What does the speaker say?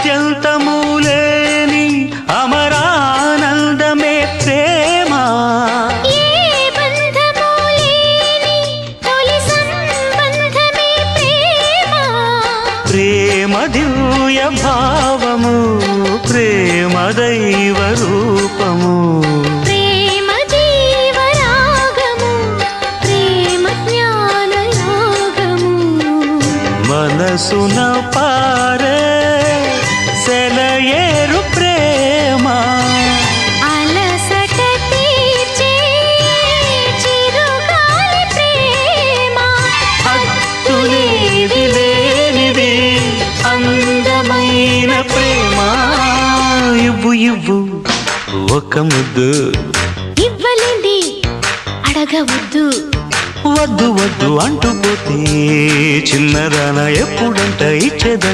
ఆద్యంతము లేని అమరానందమే ప్రేమ. ఏ బంధము లేని తొలి సంబంధమే ప్రేమ. ప్రేమ దివ్య భావము, ప్రేమ దైవ రూపము. ప్రేమ జీవరాగము, ప్రేమ జ్ఞాన యోగము. మనసున పారే సెలయేరు ప్రేమ. అలసట తీర్చే చిరుగాలి ప్రేమ. హద్దులేవి లేనిది అందమైన ప్రేమ. ఇవ్వు ఇవ్వు ఒక ముద్దు, ఇవ్వలేంది అడగవద్దు. వద్దు వద్దు అంటూ పోతే చిన్నదాన ఎప్పుడంట ఇచ్చేదంట.